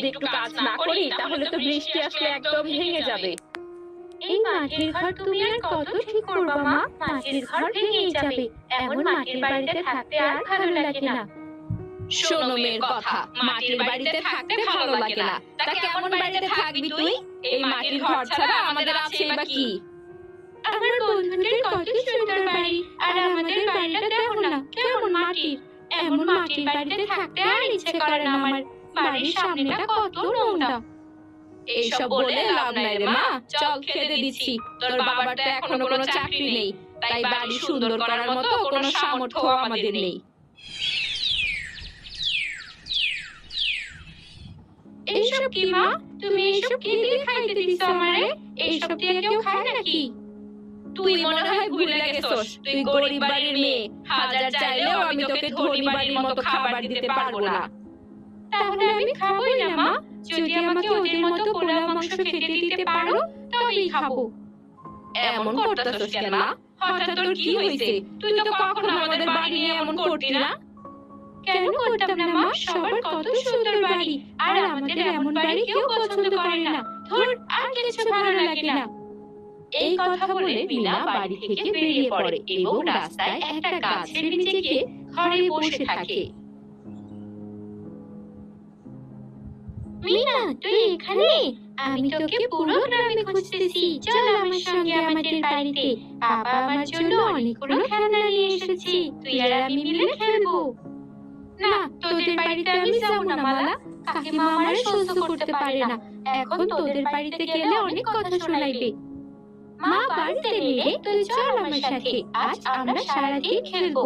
যদি একটু কাজ না করি তাহলে তো বৃষ্টি আসলে একদম ভেঙে যাবে। এই মাটির ঘর তুমি আর কত ঠিক করবা মা? মাটির ঘর ভেঙেই যাবে। এমন মাটির বাড়িতে থাকতে আর ভালো লাগে না। শোনো মেয়ের কথা, মাটির বাড়িতে থাকতে ভালো লাগে না, তা কেমন বাড়িতে থাকবি তুই? এই মাটির ঘর ছাড়া আমাদের আছে বা কি? আমার বন্ধুদের কত সুন্দর বাড়ি, আর আমাদের বাড়িটা দেখো না কেমন মাটির। এমন মাটির বাড়িতে থাকতে আর ইচ্ছে করে না আমার। বাড়ির সামনেটা কত নোংরা। এইসব বলে লাভ নাই রে মা, চল খেতে দিচ্ছি। তোর বাবার তো এখনো কোনো চাকরি নেই, তাই বাড়ি সুন্দর করার মতো কোনো সামর্থ্য আমাদের নেই। এইসব কি মা? তুমি এইসব কি দিয়ে খাইতে দিছো আমারে? এইসব দিয়ে কেউ খায় নাকি? তুই মনে হয় ভুলে গেছস, তুই গরিব বাড়ির মেয়ে। হাজার চাইলেও আমি তোকে ধনী বাড়ির মতো খাবার দিতে পারবো না। তাহলে আমি খাবোই না মা। যদি আমাকে ওদের মতো পোলাও মাংস খেতে দিতে পারো তবেই খাবো। এমন করতেছস কেন মা? হঠাৎ তোর কি হয়েছে? তুই তো কখনো আমাদের বাড়ি নিয়ে এমন করতি না। কেন করতাম না মা? সবার কত সুন্দর বাড়ি, আর আমাদের এমন বাড়ি কেউ পছন্দ করে না। ধুর, আর কিছু ভালো লাগে না। এই কথা বলে মিনা বাড়ি থেকে বেরিয়ে পড়ে এবং রাস্তায় একটা গাছের নিচে গিয়ে ঘরে বসে থাকে। মিনা, তুই এখানে? আমি তোকে পুরো গ্রামে খুঁজতেছি। চল আমার সঙ্গে আমাদের বাড়িতে। বাবা আমার জন্য অনেকগুলো খেলনা নিয়ে এসেছি। তুই আর আমি মিলে খেলবো। না, তোদের বাড়িতে আমি যাবো না মালা। কাকিমা আমার সহ্য করতে পারে না। এখন তোদের বাড়িতে গেলে অনেক কথা শোনাইবে। মা বাড়িতে নেই, তুই চল আমার সাথে। আজ আমরা সারাদিন খেলবো।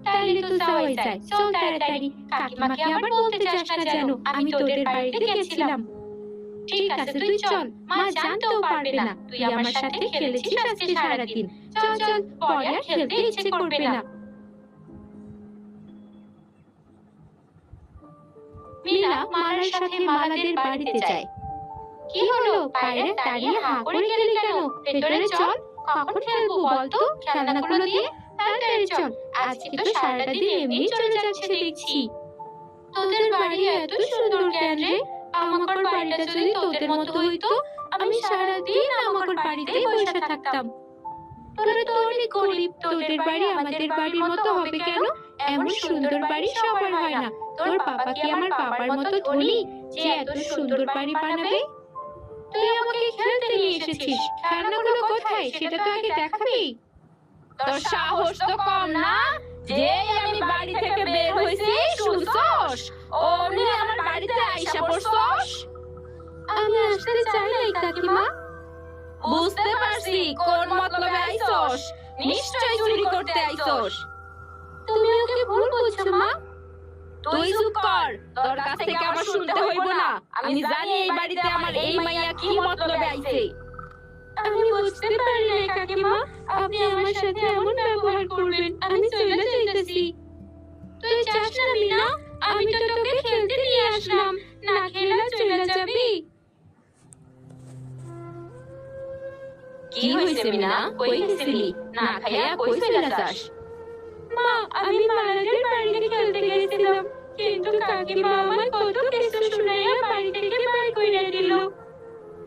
তাইলে তো যাওয়াই যায়। চল তাড়াতাড়ি। কাকিমাকে আবার বলতে চাস না যেন আমি তোদের বাড়িতে গেছিলাম। ঠিক আছে, তুই চল। মা জানতেও পারবে না তুই আমার সাথে খেলেছিস আজকে সারাদিন। চল চল, পরে আর খেলতে ইচ্ছে করবে না। মিনা মালার সাথে মালাদের বাড়িতে যায়। কি হলো? বাইরে দাঁড়িয়ে হাঁ করে গেলি কেন? ভেতরে চল। কখন খেলবো বলতো? খেলনাগুলো দিয়ে তাড়াতাড়ি চল। আজকে তো সারাটা দিন এমনি চলে যাচ্ছে দেখছি। তোদের বাড়ি এত সুন্দর কেন রে? আমাদের বাড়িটা যদি তোদের মতো হইতো, আমি সারাদিন আমাদের বাড়িতেই বসে থাকতাম। তোরা তো অনেক গরিব, তোদের বাড়ি আমাদের বাড়ির মতো হবে কেন? এমন সুন্দর বাড়ি সবার হয় না। তোর বাবা কি আমার বাবার মতো ধনী যে এত সুন্দর বাড়ি বানাবে? তুই আমাকে খেলতে নিয়ে এসেছিস, খেলনাগুলো কোথায় সেটা তো আগে দেখাবি। তোর সাহস তো কম না? যেই আমি বাড়ি থেকে বের হইছি শুনছস, অমনি আমার বাড়িতে আইসা পড়ছস। আমি আসতে চাই নাই কাকিমা। বুঝতে পারছি কোন মতলবে আইছস। নিশ্চয়ই চুরি করতে আইছস। তুমি ওকে ভুল বুঝছো মা। তুই চুপ কর, তোর কাছ থেকে আমার শুনতে হইব না। আমি জানি এই বাড়িতে আমার এই মাইয়া কি মতলবে আইছে। আমি বুঝতে পারি না কাকিমা, আপনি আমার সাথে এমন ব্যবহার করবেন। আমি চলে যাইতেছি। তুই যাস না মিনা, আমি তো তোকে খেলতে নিয়ে আসলাম। না খেলা চলে যাবি? কি হইছে মিনা? কই গেছিলি? না খাইয়া কই চলে যাস? মা, আমি মালাদের বাড়িতে খেলতে গেছিলাম, কিন্তু কাকিমা আমায় কত কিছু শুনাইয়া বাড়ি থেকে বের কইরা দিল।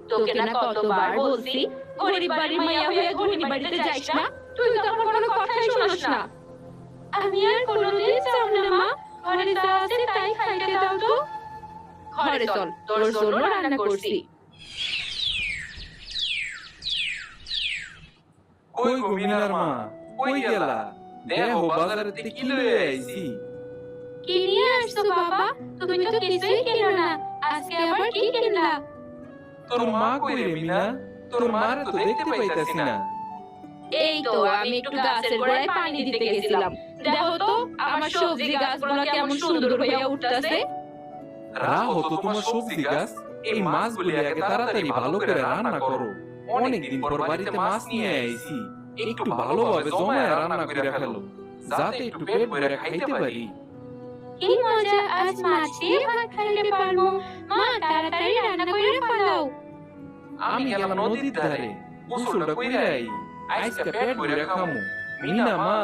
তোকে না কতবার বলছি গরিব বাড়ির মাইয়া হয়ে ধনী বাড়িতে যাইস না। তুই তো আমার কোনো কথাই শুনস না। আমি আর কোনোদিন যাব না মা। ঘরে যা আছে তাই খাইতে দাও তো। ঘরে চল, তোর জন্য রান্না করছি। কই গো মিনার মা, কই গেলা? দেখো বাজারে থেকে কি লয়ে আইছি। কি নিয়ে আসছো বাবা? তুমি তো কিছুই কেনো না। আজকে আবার কি কিনলা? তোর মা কই রে মিনা? তোর মারে তো দেখতে পাইতাছি না। এই তো আমি একটু গাছের গোড়ায় পানি দিতে গেছিলাম। দেখো তো আমার সবজি গাছগুলো কেমন সুন্দর হয়ে উঠতেছে। রাহো তো তোমার সবজি গাছ। এই মাছগুলি আগে তাড়াতাড়ি ভালো করে রান্না করো। অনেকদিন পর বাড়িতে মাছ নিয়ে আইছি, একটু ভালোভাবে জমায় রান্না করে ফেলো, যাতে একটু পেট ভরে খাইতে পারি। কি মজা, আজ মাছ দিয়ে ভাত খাইতে পারবো। মা, তাড়াতাড়ি রান্না করে ফেলো। আমি গেলাম নদীর ধারে, গোসলটা কইরা আই। আজকে পেট ভরে খামু। মিনা মা,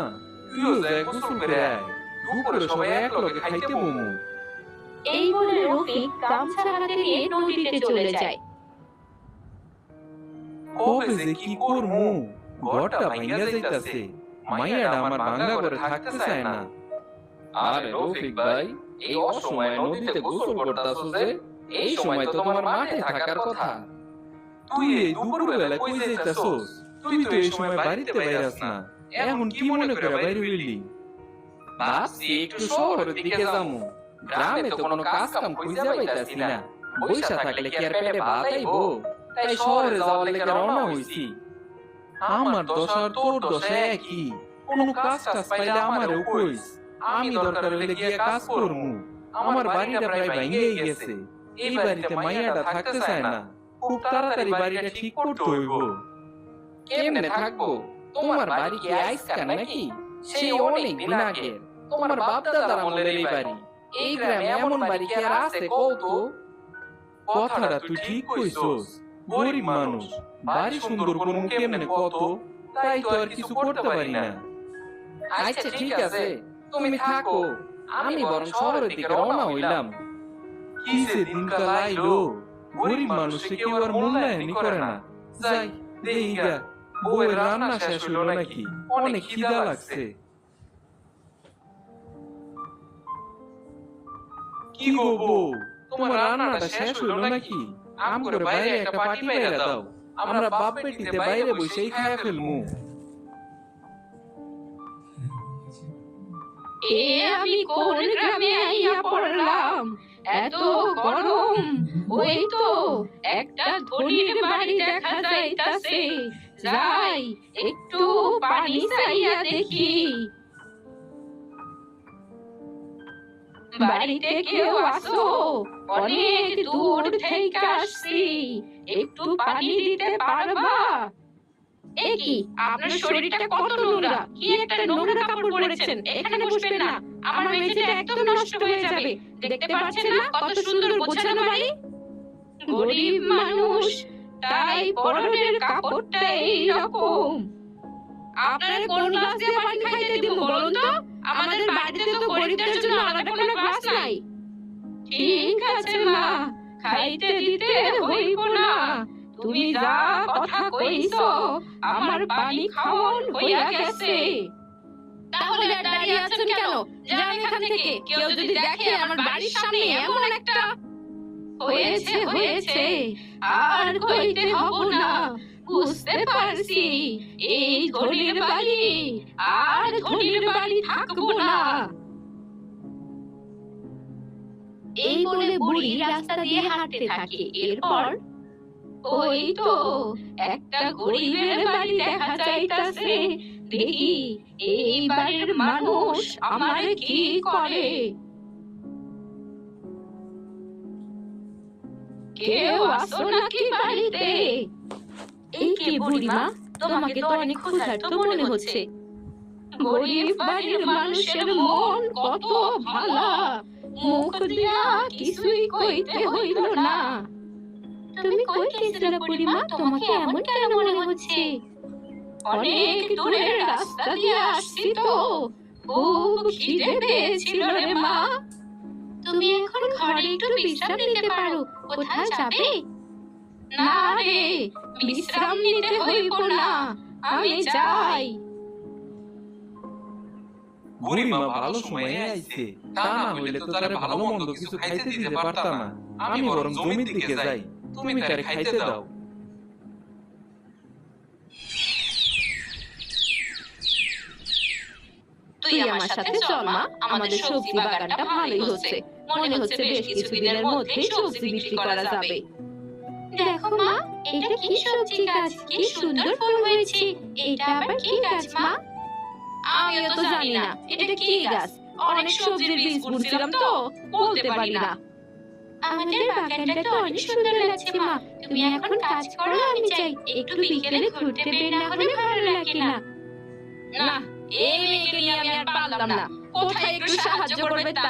তুইও যায় গোসল করে আয়। দুপুরে সবাই একলগে খাইতে বমু। এই বলে রফিক গামছা হাতে নিয়ে নদীতে চলে যায়। কবে যে কি করমু, ঘরটা ভাঙা যাইতাছে, মাইয়াটা আমার ভাঙা করে থাকতে চায় না। আরে রফিক ভাই, এই অসময়ে নদীতে গোসল করতাছো যে? এই সময় তো তোমার মাঠে থাকার কথা। তুই এই দুপুর বেলা কই যাইতাছস? তুই তো এই সময় বাড়িতে বাইরাস না, এখন কি মনে করে বাইরে হইলি? ভাবছি একটু শহরের দিকে যামু। গ্রামে তো কোনো কাজ কাম খুঁজে পাইতাছি না। বইসা থাকলে কি আর পেটে ভাত আইবো? তাই শহরে যাওয়ার লেগে রওনা হইছি। আমার দশা আর তোর দশা একই, কোনো কাজ টাজ পাইলে আমারেও কইস, আমি দরকার হইলে গিয়া কাজ করমু। আমার বাড়িটা প্রায় ভাঙিয়েই গেছে, এই বাড়িতে মাইয়াটা থাকতে চায় না, খুব তাড়াতাড়ি বাড়িটা ঠিক করতে হইব। কেমনে থাকবো? তোমার বাড়ি কি আইসকা নাকি? সেই অনেক দিন আগে তোমার বাপ দাদার আমলের এই বাড়ি। এই গ্রামে এমন বাড়ি কি আর আছে কত? কথাটা তুই ঠিক কইছস, গরিব মানুষ, বাড়ি সুন্দর করমু কেমনে কত, তাই তো আর কিছু করতে পারি না। আচ্ছা ঠিক আছে, তুমি থাকো, আমি বরং শহরের দিকে রওনা হইলাম। কি যে দিনকাল আইলো, গরিব মানুষকে কেউ আর মূল্যায়নই করে না। যাই দেই গা, বউয়ের রান্না শেষ হইল নাকি, অনেক খিদা লাগছে। কি গো বউ, তোমার রান্নাটা শেষ হইল নাকি? আম করে বাইরে একটা পার্টি বাইরে দাও, আমরা বাপ বেটিতে বাইরে বসেই খায়া ফেলমু। এ আমি কোন গ্রামে আইয়া পড়লাম, এত গরম। ওই তো একটা ধনির বাড়ি দেখা যাইতাছে, যাই একটু পানি চাইয়া দেখি। বাড়িতে কেউ আসো? অনেক দূর থেকে আসছি, একটু পানি দিতে পারবা? এ কি, আপনার শরীরটা কত নোংরা, কি একটা নোংরা কাপড় পরেছেন, এখানে বসবেন না, আমার মেঝেটা একদম নষ্ট হয়ে যাবে। দেখতে পাচ্ছেন না কত সুন্দর গোছানো বাড়ি? গরিব মানুষ, তাই পরনের কাপড়টা এই রকম। আপনার কোন গ্লাস দিয়ে পানি খাইতে দিব বলুন তো? আমাদের বাড়িতে তো গরিবদের জন্য আলাদা কোনো গ্লাস নাই। ঠিক আছে মা, খাইতে দিতে হইব না, তুমি যা কথা কইছো আমার পানি খাওন হইয়া গেছে। তাহলে আর দাঁড়িয়ে আছেন কেন? যান এখান থেকে, কেউ যদি দেখে আমার বাড়ির সামনে এমন একটা। হয়েছে হয়েছে, আর কইতে হব না, বুঝতে পারছি এই ধনির বাড়ি আর ধনির বাড়ি থাকবো না। এই বলে বুড়ি রাস্তা দিয়ে হাঁটতে থাকে। এরপর ওই তো একটা গরিবের বাড়ি দেখা যাইতাছে, দেখি এই বাড়ির মানুষ আমারে কি করে। কেউ আসো নাকি বাড়িতে? এই কে বুড়িমা? তোমাকে তো অনেক ক্ষুধার্ত মনে হচ্ছে। গরিব বাড়ির মানুষের মন কত ভালা, মুখ দিয়া কিছুই কইতে হইল না। তুমি কই গেছিলে বুড়িমা? তোমাকে এমন কেন মনে হচ্ছে? অনেক দূরের রাস্তা দিয়ে আসছি তো, খুব খিদে পেয়েছিল রে মা। তুমি এখন ঘরে একটু বিশ্রাম নিতে পারো। কোথায় যাবে? না রে, বিশ্রাম নিতে হইব না, আমি যাই। গরিমা ভালো সময়ে আইছে, তা না হইলে তো তারে ভালো মন্দ কিছু খাইতে দিতে পারতাম না। আমি বরং জমির দিকে যাই, তুমি তারে খাইতে দাও। তুই আমার সাথে চল মা, আমাদের সবজি বাগানটা ভালোই হচ্ছে, মনে হচ্ছে বেশ কিছুদিনের মধ্যেই সবজি বিক্রি করা যাবে। দেখো মা, এটা কি সবজি গাছ, কি সুন্দর ফুল হয়েছে। এটা আবার কি গাছ মা? আমিও তো জানি না এটা কি গাছ, অনেক সবজির বীজ বুনছিলাম তো বলতে পারি না। আমাদের বাগানটা তো অনেক সুন্দর লাগছে মা। তুমি এখন কাজ করো, আমি যাই। একটু বিকেলে ঘুরতে বের না হলে ভালো লাগে না। না, এই মেয়েকে নিয়ে আমি আর পারলাম না, কোথায় একটু সাহায্য করবে তা।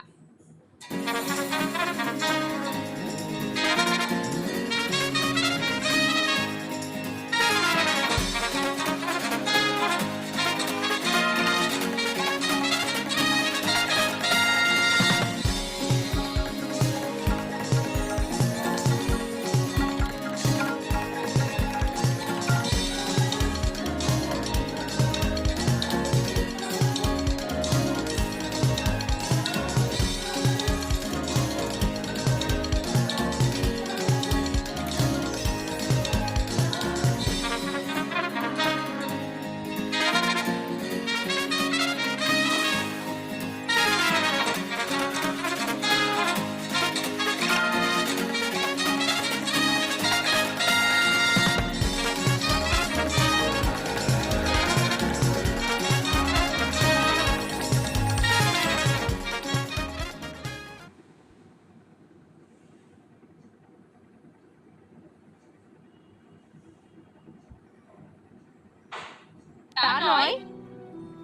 নয়।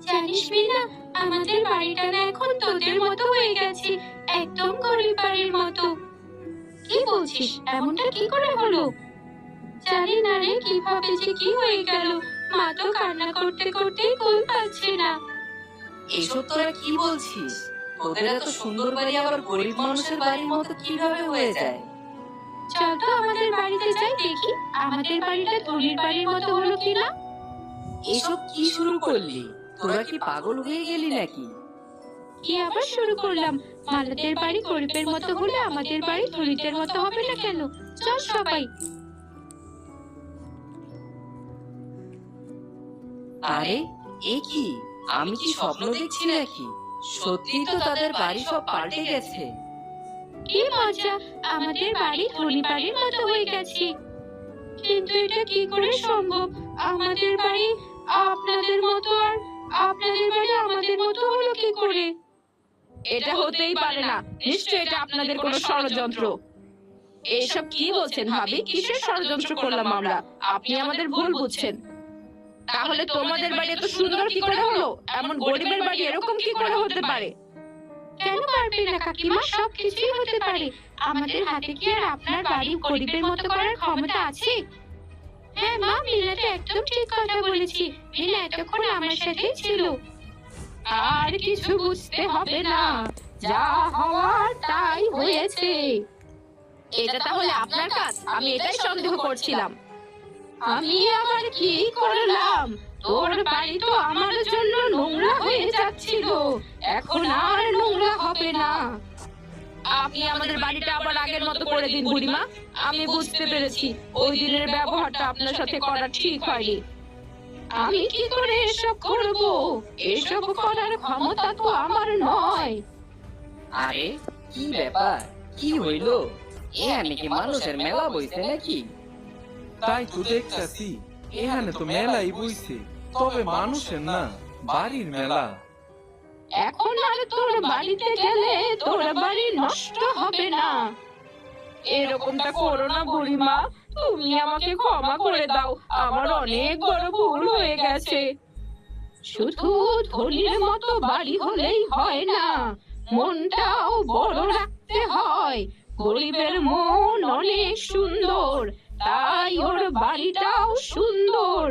জানিস মিনা, আমাদের বাড়িটা না এখন তোদের মতো হয়ে গেছে, একদম গরিব বাড়ির মতো। কি বলছিস? এমনটা কি করে হলো? জানি না রে, কিভাবে যে কি হয়ে গেল। মা তো কান্না করতে করতেই কুল পাচ্ছে না। এসব তোরা কি বলছিস? তোদের এত সুন্দর বাড়ি আবার গরিব মানুষের বাড়ির মতো কিভাবে হয়ে যায়? চল তো আমাদের বাড়িতে যাই, দেখি আমাদের বাড়িটা ধনির বাড়ির মতো হলো কিনা। এসব কি শুরু করলি? তোরা কি পাগল হয়ে গেলি নাকি? কি আবার শুরু করলাম? মালাদের বাড়ি গরিবের মতো হলে আমাদের বাড়ি ধনীদের মতো হবে না কেন? চল সবাই। আরে এ কি? আমি কি স্বপ্ন দেখছি নাকি? সত্যিই তো তাদের বাড়ি সব পাল্টে গেছে। কি মজা, আমাদের বাড়ি ধনী বাড়ির মতো হয়ে গেছে। কিন্তু এটা কি করে সম্ভব? আমাদের বাড়ি আপনাদের মতো, আর আপনাদের বাড়ি আমাদের মতো হলো কি করে? এটা হতেই পারে না, নিশ্চয়ই এটা আপনাদের কোনো ষড়যন্ত্র। এইসব কি বলছেন ভাবি? কিসের ষড়যন্ত্র করলাম আমরা? আপনি আমাদের ভুল বুঝছেন। তাহলে তোমাদের বাড়ি এত সুন্দর কি করে হলো? এমন গরিবের বাড়ি এরকম কি করে হতে পারে? কেন পারবে না কাকিমা? সবকিছুই হতে পারে। আমাদের হাতে কি আর আপনার বাড়ি গরিবের মতো করার ক্ষমতা আছে? হ্যাঁ মা, মিনা তো একদম ঠিক কথা বলেছি। মিনা এতক্ষণ আমার সাথেই ছিল। আর কিছু বুঝতে হবে না, যা হওয়ার তাই হয়েছে। এটা তাহলে আপনার কাজ? আমি এটাই সন্দেহ করছিলাম। আমি আবার কি করলাম? তোর বাড়ি তো আমার জন্য নোংরা হয়ে যাচ্ছিল, এখন আর নোংরা হবে না। আপনি আমাদের বাড়িটা আবার আগের মতো করে দিন বুড়িমা। আমি বুঝতে পেরেছি ওই দিনের ব্যবহারটা আপনার সাথে করা ঠিক হয়নি। আমি কি করে এসব করব? এসব করার ক্ষমতা তো আমার নয়। আরে কি ব্যাপার? কি হইলো? এখানে কি মানুষের মেলা বইছে নাকি? তাই তো দেখতাছি, এখানে তো মেলাই বইছে, তবে মানুষের না, বাড়ির মেলা। এখন আর তোর বাড়িতে গেলে তোর বাড়ি নষ্ট হবে না। এরকমটা করো না বুড়িমা, তুমি আমাকে ক্ষমা করে দাও, আমার অনেক বড় ভুল হয়ে গেছে। শুধু ধনীর মতো বাড়ি হলেই হয় না, মনটাও বড় রাখতে হয়। গরিবের মন অনেক সুন্দর, তাই ওর বাড়িটাও সুন্দর।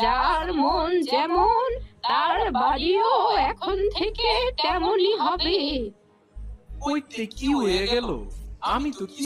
যার মন যেমন, তার বাড়িও এখন থেকে তেমনই হবে। ওইতে কি হয়ে গেল? আমি তো